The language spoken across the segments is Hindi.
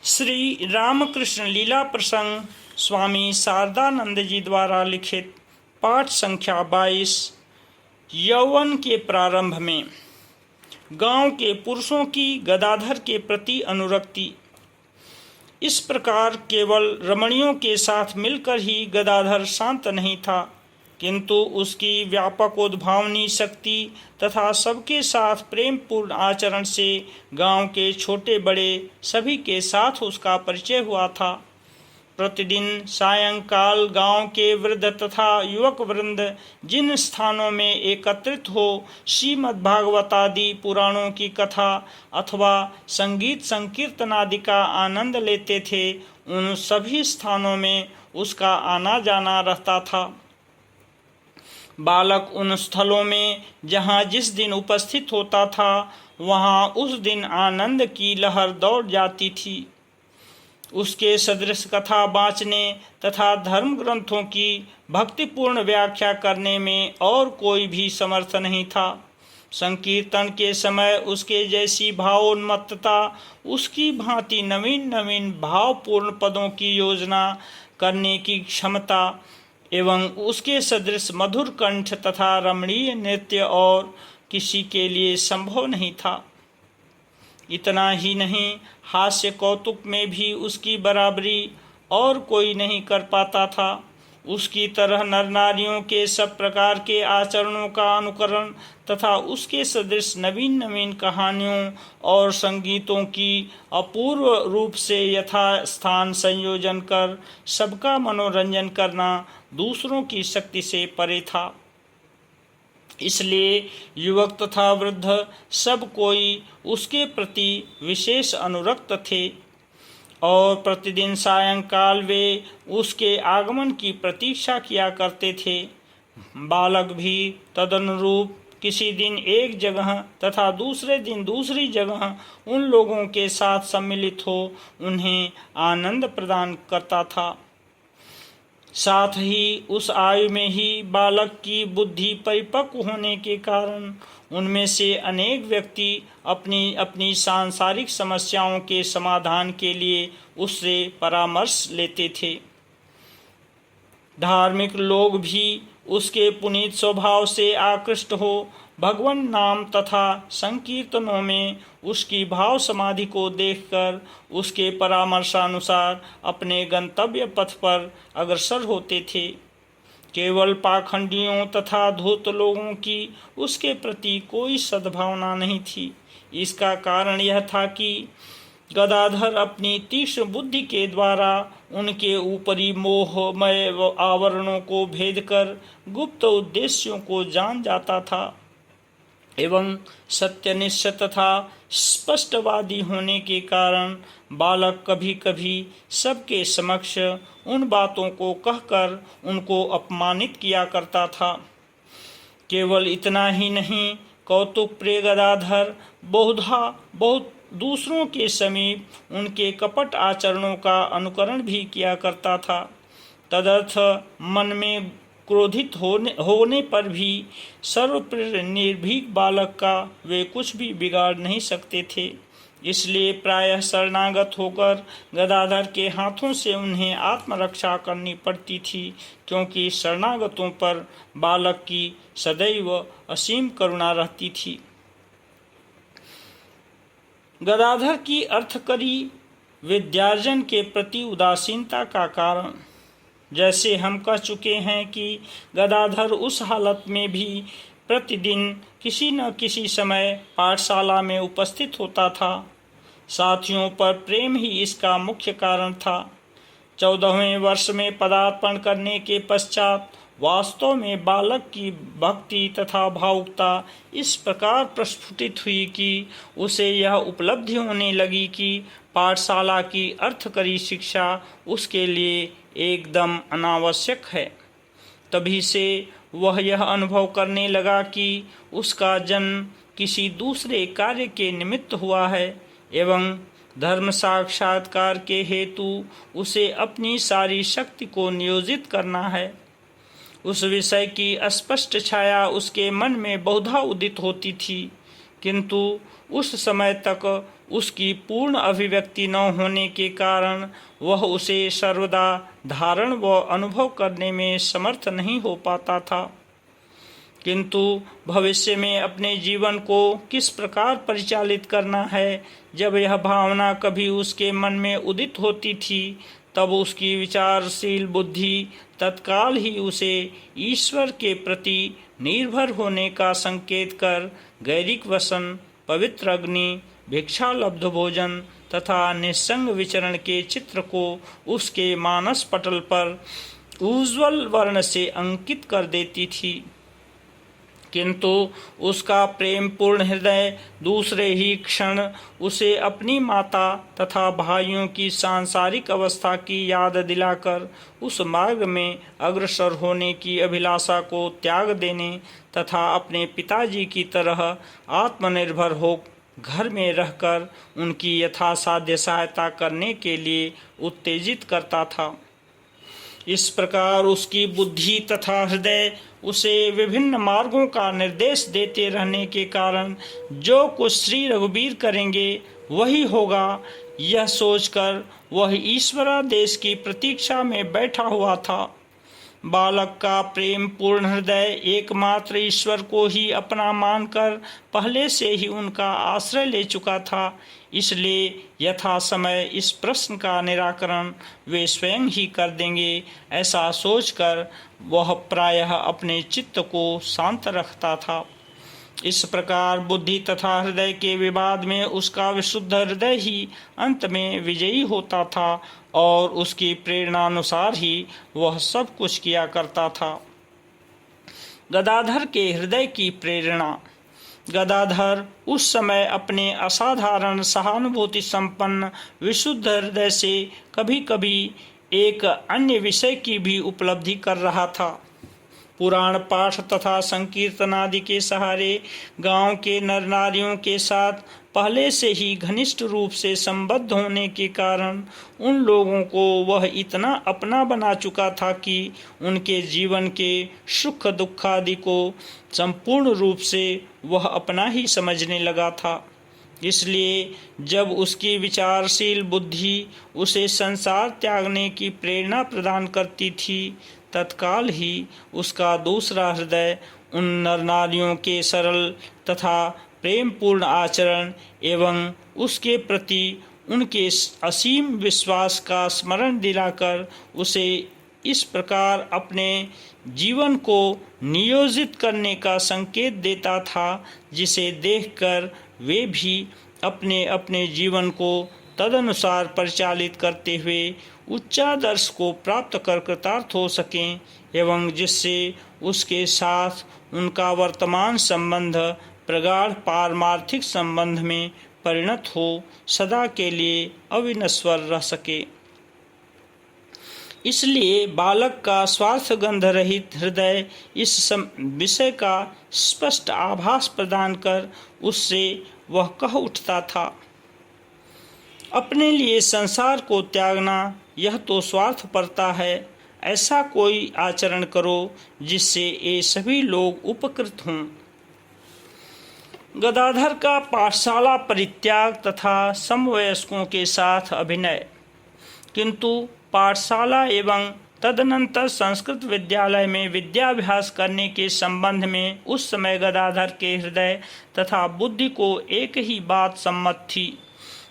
श्री रामकृष्ण लीला प्रसंग स्वामी शारदानंद जी द्वारा लिखित पाठ संख्या 22। यौवन के प्रारंभ में गांव के पुरुषों की गदाधर के प्रति अनुरक्ति। इस प्रकार केवल रमणियों के साथ मिलकर ही गदाधर शांत नहीं था, किंतु उसकी व्यापक उद्भावनी शक्ति तथा सबके साथ प्रेम पूर्ण आचरण से गांव के छोटे बड़े सभी के साथ उसका परिचय हुआ था। प्रतिदिन सायंकाल गांव के वृद्ध तथा युवक वृंद जिन स्थानों में एकत्रित हो श्रीमद्भागवतादि पुराणों की कथा अथवा संगीत संकीर्तन आदि का आनंद लेते थे, उन सभी स्थानों में उसका आना जाना रहता था। बालक उन स्थलों में जहाँ जिस दिन उपस्थित होता था, वहाँ उस दिन आनंद की लहर दौड़ जाती थी। उसके सदृश कथा बाँचने तथा धर्म ग्रंथों की भक्तिपूर्ण व्याख्या करने में और कोई भी समर्थ नहीं था। संकीर्तन के समय उसके जैसी भावोन्मत्तता, उसकी भांति नवीन नवीन भावपूर्ण पदों की योजना करने की क्षमता एवं उसके सदृश मधुर कंठ तथा रमणीय नृत्य और किसी के लिए संभव नहीं था। इतना ही नहीं, हास्य कौतुक में भी उसकी बराबरी और कोई नहीं कर पाता था। उसकी तरह नर नारियों के सब प्रकार के आचरणों का अनुकरण तथा उसके सदृश नवीन नवीन कहानियों और संगीतों की अपूर्व रूप से यथास्थान संयोजन कर सबका मनोरंजन करना दूसरों की शक्ति से परे था। इसलिए युवक तथा वृद्ध सब कोई उसके प्रति विशेष अनुरक्त थे और प्रतिदिन सायंकाल वे उसके आगमन की प्रतीक्षा किया करते थे। बालक भी तदनुरूप किसी दिन एक जगह तथा दूसरे दिन दूसरी जगह उन लोगों के साथ सम्मिलित हो उन्हें आनंद प्रदान करता था। साथ ही उस आयु में ही बालक की बुद्धि परिपक्व होने के कारण उनमें से अनेक व्यक्ति अपनी अपनी सांसारिक समस्याओं के समाधान के लिए उससे परामर्श लेते थे। धार्मिक लोग भी उसके पुनीत स्वभाव से आकृष्ट हो भगवान नाम तथा संकीर्तनों में उसकी भाव समाधि को देखकर उसके परामर्शानुसार अपने गंतव्य पथ पर अग्रसर होते थे। केवल पाखंडियों तथा धूर्त लोगों की उसके प्रति कोई सद्भावना नहीं थी। इसका कारण यह था कि गदाधर अपनी तीक्ष्ण बुद्धि के द्वारा उनके ऊपरी मोहमय आवरणों को भेद कर गुप्त उद्देश्यों को जान जाता था एवं सत्यनिष्ठ तथा स्पष्टवादी होने के कारण बालक कभी कभी सबके समक्ष उन बातों को कहकर उनको अपमानित किया करता था। केवल इतना ही नहीं, कौतुक प्रिय गदाधर बहुधा बहुत दूसरों के समीप उनके कपट आचरणों का अनुकरण भी किया करता था। तदर्थ मन में क्रोधित होने पर भी सर्वप्रिय निर्भीक बालक का वे कुछ भी बिगाड़ नहीं सकते थे। इसलिए प्रायः शरणागत होकर गदाधर के हाथों से उन्हें आत्मरक्षा करनी पड़ती थी, क्योंकि शरणागतों पर बालक की सदैव असीम करुणा रहती थी। गदाधर की अर्थकरी विद्यार्जन के प्रति उदासीनता का कारण, जैसे हम कह चुके हैं कि गदाधर उस हालत में भी प्रतिदिन किसी न किसी समय पाठशाला में उपस्थित होता था। साथियों पर प्रेम ही इसका मुख्य कारण था। 14वें वर्ष में पदार्पण करने के पश्चात वास्तव में बालक की भक्ति तथा भावुकता इस प्रकार प्रस्फुटित हुई कि उसे यह उपलब्धि होने लगी कि पाठशाला की अर्थकरी शिक्षा उसके लिए एकदम अनावश्यक है। तभी से वह यह अनुभव करने लगा कि उसका जन्म किसी दूसरे कार्य के निमित्त हुआ है एवं धर्म साक्षात्कार के हेतु उसे अपनी सारी शक्ति को नियोजित करना है। उस विषय की स्पष्ट छाया उसके मन में बहुधा उदित होती थी, किंतु उस समय तक उसकी पूर्ण अभिव्यक्ति न होने के कारण वह उसे सर्वदा धारण व अनुभव करने में समर्थ नहीं हो पाता था। किंतु भविष्य में अपने जीवन को किस प्रकार परिचालित करना है, जब यह भावना कभी उसके मन में उदित होती थी, तब उसकी विचारशील बुद्धि तत्काल ही उसे ईश्वर के प्रति निर्भर होने का संकेत कर गैरिक वसन, पवित्र अग्नि, भिक्षालब्ध भोजन तथा निस्संग विचरण के चित्र को उसके मानस पटल पर उज्ज्वल वर्ण से अंकित कर देती थी। किंतु उसका प्रेम पूर्ण हृदय दूसरे ही क्षण उसे अपनी माता तथा भाइयों की सांसारिक अवस्था की याद दिलाकर उस मार्ग में अग्रसर होने की अभिलाषा को त्याग देने तथा अपने पिताजी की तरह आत्मनिर्भर हो घर में रहकर उनकी यथासाध्य सहायता करने के लिए उत्तेजित करता था। इस प्रकार उसकी बुद्धि तथा हृदय उसे विभिन्न मार्गों का निर्देश देते रहने के कारण जो कुछ श्री रघुबीर करेंगे वही होगा, यह सोचकर वह ईश्वरादेश की प्रतीक्षा में बैठा हुआ था। बालक का प्रेम पूर्ण हृदय एकमात्र ईश्वर को ही अपना मानकर पहले से ही उनका आश्रय ले चुका था, इसलिए यथा समय इस प्रश्न का निराकरण वे स्वयं ही कर देंगे, ऐसा सोचकर वह प्रायः अपने चित्त को शांत रखता था। इस प्रकार बुद्धि तथा हृदय के विवाद में उसका विशुद्ध हृदय ही अंत में विजयी होता था और उसकी प्रेरणानुसार ही वह सब कुछ किया करता था। गदाधर के हृदय की प्रेरणा। गदाधर उस समय अपने असाधारण सहानुभूति संपन्न विशुद्ध हृदय से कभी कभी एक अन्य विषय की भी उपलब्धि कर रहा था। पुराण पाठ तथा संकीर्तन आदि के सहारे गांव के नर नारियों के साथ पहले से ही घनिष्ठ रूप से संबद्ध होने के कारण उन लोगों को वह इतना अपना बना चुका था कि उनके जीवन के सुख दुख आदि को संपूर्ण रूप से वह अपना ही समझने लगा था। इसलिए जब उसकी विचारशील बुद्धि उसे संसार त्यागने की प्रेरणा प्रदान करती थी, तत्काल ही उसका दूसरा हृदय उन नर नारियों के सरल तथा प्रेम पूर्ण आचरण एवं उसके प्रति उनके असीम विश्वास का स्मरण दिलाकर उसे इस प्रकार अपने जीवन को नियोजित करने का संकेत देता था, जिसे देखकर वे भी अपने अपने जीवन को तदनुसार परिचालित करते हुए उच्चादर्श को प्राप्त कर कृतार्थ हो सकें एवं जिससे उसके साथ उनका वर्तमान संबंध प्रगाढ़ पारमार्थिक संबंध में परिणत हो सदा के लिए अविनश्वर रह सके। इसलिए बालक का स्वार्थगंध रहित हृदय इस विषय का स्पष्ट आभास प्रदान कर उससे वह कह उठता था, अपने लिए संसार को त्यागना यह तो स्वार्थपरता है। ऐसा कोई आचरण करो जिससे ये सभी लोग उपकृत हों। गदाधर का पाठशाला परित्याग तथा समवयस्कों के साथ अभिनय। किंतु पाठशाला एवं तदनंतर संस्कृत विद्यालय में विद्याभ्यास करने के संबंध में उस समय गदाधर के हृदय तथा बुद्धि को एक ही बात सम्मत थी,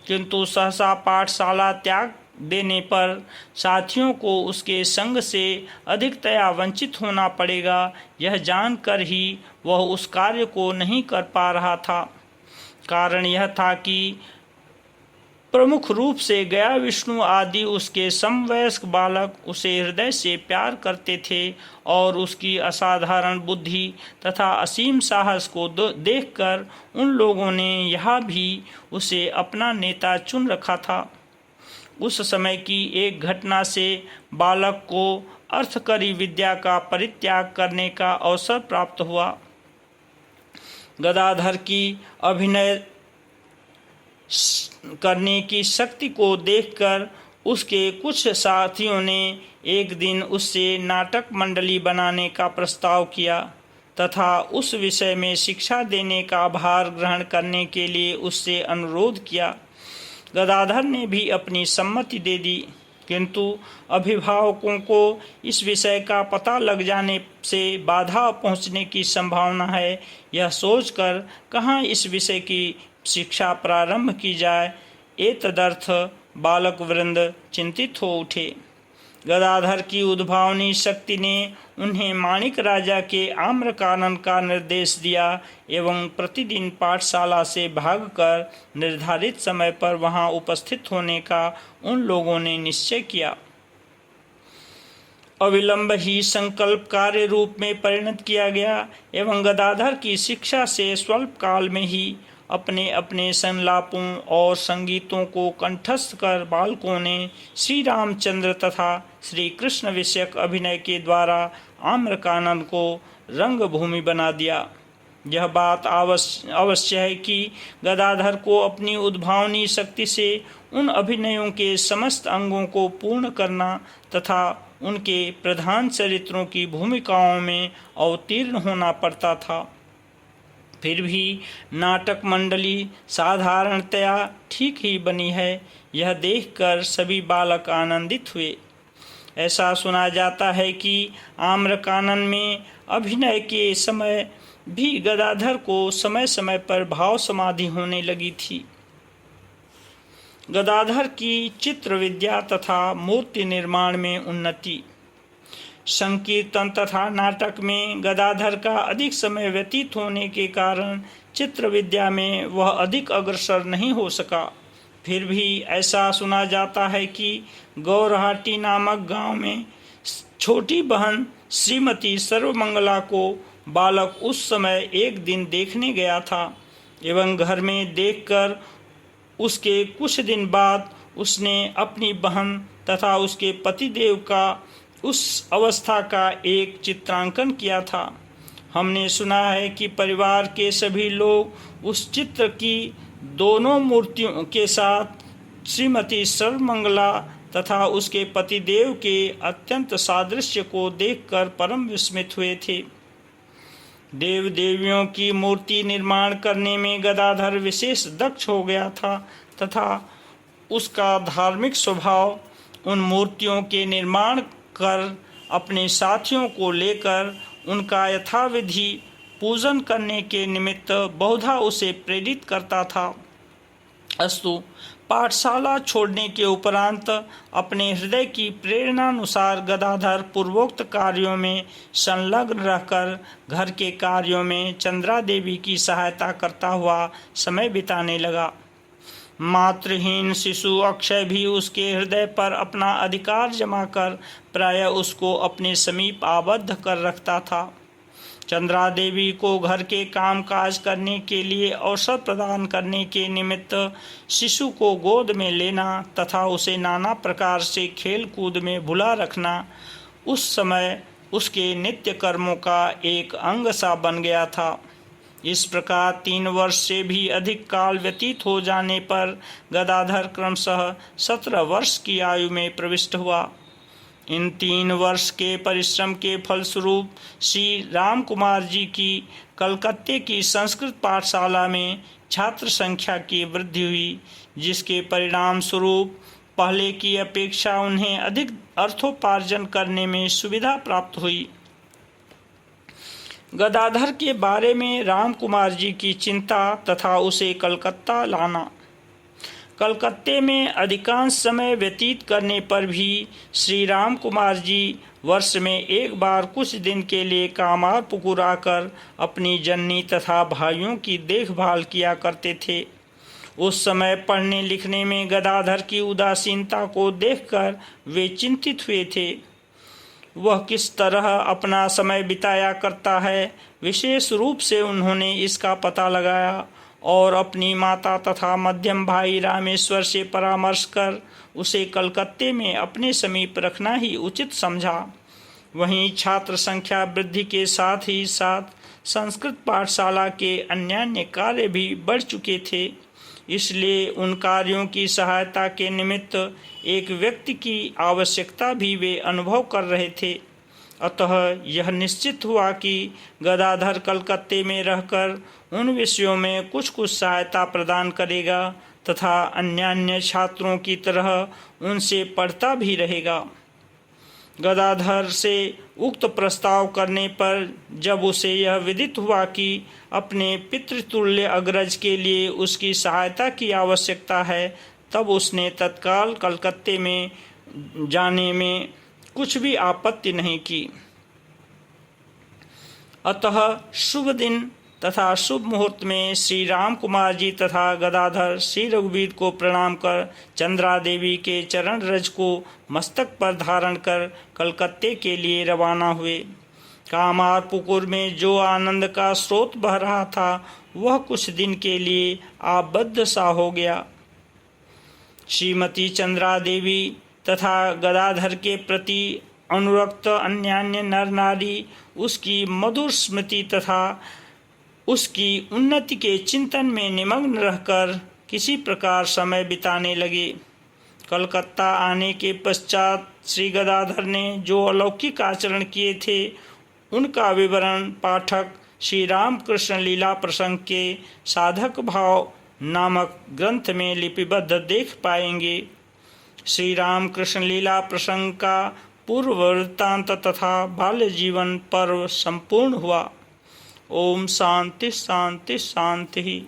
किंतु सहसा पाठशाला त्याग देने पर साथियों को उसके संग से अधिकतया वंचित होना पड़ेगा, यह जानकर ही वह उस कार्य को नहीं कर पा रहा था। कारण यह था कि प्रमुख रूप से गया विष्णु आदि उसके समवयस्क बालक उसे हृदय से प्यार करते थे और उसकी असाधारण बुद्धि तथा असीम साहस को देखकर उन लोगों ने यहाँ भी उसे अपना नेता चुन रखा था। उस समय की एक घटना से बालक को अर्थकरी विद्या का परित्याग करने का अवसर प्राप्त हुआ। गदाधर की अभिनय करने की शक्ति को देखकर उसके कुछ साथियों ने एक दिन उससे नाटक मंडली बनाने का प्रस्ताव किया तथा उस विषय में शिक्षा देने का भार ग्रहण करने के लिए उससे अनुरोध किया। गदाधर ने भी अपनी सम्मति दे दी, किंतु अभिभावकों को इस विषय का पता लग जाने से बाधा पहुंचने की संभावना है, यह सोचकर कहाँ इस विषय की शिक्षा प्रारंभ की जाए, एतदर्थ बालक वृंद चिंतित हो उठे। गदाधर की उद्भावनी शक्ति ने उन्हें माणिक राजा के आम्रकानन का निर्देश दिया एवं प्रतिदिन पाठशाला से भागकर निर्धारित समय पर वहां उपस्थित होने का उन लोगों ने निश्चय किया। अविलंब ही संकल्प कार्य रूप में परिणत किया गया एवं गदाधर की शिक्षा से स्वल्प काल में ही अपने अपने संलापों और संगीतों को कंठस्थ कर बालकों ने श्री रामचंद्र तथा श्री कृष्ण विषयक अभिनय के द्वारा आम्रकानन को रंगभूमि बना दिया। यह बात अवश्य है कि गदाधर को अपनी उद्भावनी शक्ति से उन अभिनयों के समस्त अंगों को पूर्ण करना तथा उनके प्रधान चरित्रों की भूमिकाओं में अवतीर्ण होना पड़ता था। फिर भी नाटक मंडली साधारणतया ठीक ही बनी है, यह देखकर सभी बालक आनंदित हुए। ऐसा सुना जाता है कि आम्रकानन में अभिनय के समय भी गदाधर को समय समय पर भाव समाधि होने लगी थी। गदाधर की चित्र विद्या तथा मूर्ति निर्माण में उन्नति। संकीर्तन तथा नाटक में गदाधर का अधिक समय व्यतीत होने के कारण चित्र विद्या में वह अधिक अग्रसर नहीं हो सका। फिर भी ऐसा सुना जाता है कि गौरहाटी नामक गांव में छोटी बहन श्रीमती सर्वमंगला को बालक उस समय एक दिन देखने गया था एवं घर में देखकर उसके कुछ दिन बाद उसने अपनी बहन तथा उसके पतिदेव का उस अवस्था का एक चित्रांकन किया था। हमने सुना है कि परिवार के सभी लोग उस चित्र की दोनों मूर्तियों के साथ श्रीमती सर्वमंगला तथा उसके पतिदेव के अत्यंत सादृश्य को देखकर परम विस्मित हुए थे। देव देवियों की मूर्ति निर्माण करने में गदाधर विशेष दक्ष हो गया था तथा उसका धार्मिक स्वभाव उन मूर्तियों के निर्माण कर अपने साथियों को लेकर उनका यथाविधि पूजन करने के निमित्त बहुधा उसे प्रेरित करता था। अस्तु पाठशाला छोड़ने के उपरांत अपने हृदय की प्रेरणानुसार गदाधर पूर्वोक्त कार्यों में संलग्न रहकर घर के कार्यों में चंद्रा देवी की सहायता करता हुआ समय बिताने लगा। मातृहीन शिशु अक्षय भी उसके हृदय पर अपना अधिकार जमाकर प्रायः उसको अपने समीप आबद्ध कर रखता था। चंद्रा देवी को घर के काम काज करने के लिए अवसर प्रदान करने के निमित्त शिशु को गोद में लेना तथा उसे नाना प्रकार से खेल कूद में भुला रखना उस समय उसके नित्य कर्मों का एक अंग सा बन गया था। इस प्रकार 3 वर्ष से भी अधिक काल व्यतीत हो जाने पर गदाधर क्रमशः 17 वर्ष की आयु में प्रविष्ट हुआ। इन 3 वर्ष के परिश्रम के फलस्वरूप श्री राम कुमार जी की कलकत्ते की संस्कृत पाठशाला में छात्र संख्या की वृद्धि हुई, जिसके परिणाम स्वरूप पहले की अपेक्षा उन्हें अधिक अर्थोपार्जन करने में सुविधा प्राप्त हुई। गदाधर के बारे में राम कुमार जी की चिंता तथा उसे कलकत्ता लाना। कलकत्ते में अधिकांश समय व्यतीत करने पर भी श्री राम कुमार जी वर्ष में एक बार कुछ दिन के लिए कामार पुकुर आकर अपनी जननी तथा भाइयों की देखभाल किया करते थे। उस समय पढ़ने लिखने में गदाधर की उदासीनता को देखकर वे चिंतित हुए थे। वह किस तरह अपना समय बिताया करता है, विशेष रूप से उन्होंने इसका पता लगाया और अपनी माता तथा मध्यम भाई रामेश्वर से परामर्श कर उसे कलकत्ते में अपने समीप रखना ही उचित समझा। वहीं छात्र संख्या वृद्धि के साथ ही साथ संस्कृत पाठशाला के अन्यान्य कार्य भी बढ़ चुके थे, इसलिए उन कार्यों की सहायता के निमित्त एक व्यक्ति की आवश्यकता भी वे अनुभव कर रहे थे। अतः यह निश्चित हुआ कि गदाधर कलकत्ते में रहकर उन विषयों में कुछ कुछ सहायता प्रदान करेगा तथा अन्य छात्रों की तरह उनसे पढ़ता भी रहेगा। गदाधर से उक्त प्रस्ताव करने पर जब उसे यह विदित हुआ कि अपने पितृतुल्य अग्रज के लिए उसकी सहायता की आवश्यकता है, तब उसने तत्काल कलकत्ते में जाने में कुछ भी आपत्ति नहीं की। अतः शुभ दिन तथा शुभ मुहूर्त में श्री राम कुमार जी तथा गदाधर श्री रघुवीर को प्रणाम कर चंद्रा देवी के चरण रज को मस्तक पर धारण कर कलकत्ते के लिए रवाना हुए। कामार पुकुर में जो आनंद का स्रोत बह रहा था वह कुछ दिन के लिए आबद्ध सा हो गया। श्रीमती चंद्रा देवी तथा गदाधर के प्रति अनुरक्त अन्यान्य नर नारी उसकी मधुर स्मृति तथा उसकी उन्नति के चिंतन में निमग्न रहकर किसी प्रकार समय बिताने लगे। कलकत्ता आने के पश्चात श्री गदाधर ने जो अलौकिक आचरण किए थे उनका विवरण पाठक श्री रामकृष्ण लीला प्रसंग के साधक भाव नामक ग्रंथ में लिपिबद्ध देख पाएंगे। श्री रामकृष्ण लीला प्रसंग का पूर्व वृत्तांत तथा बाल्य जीवन पर्व संपूर्ण हुआ। ओम शांति शांति शांति।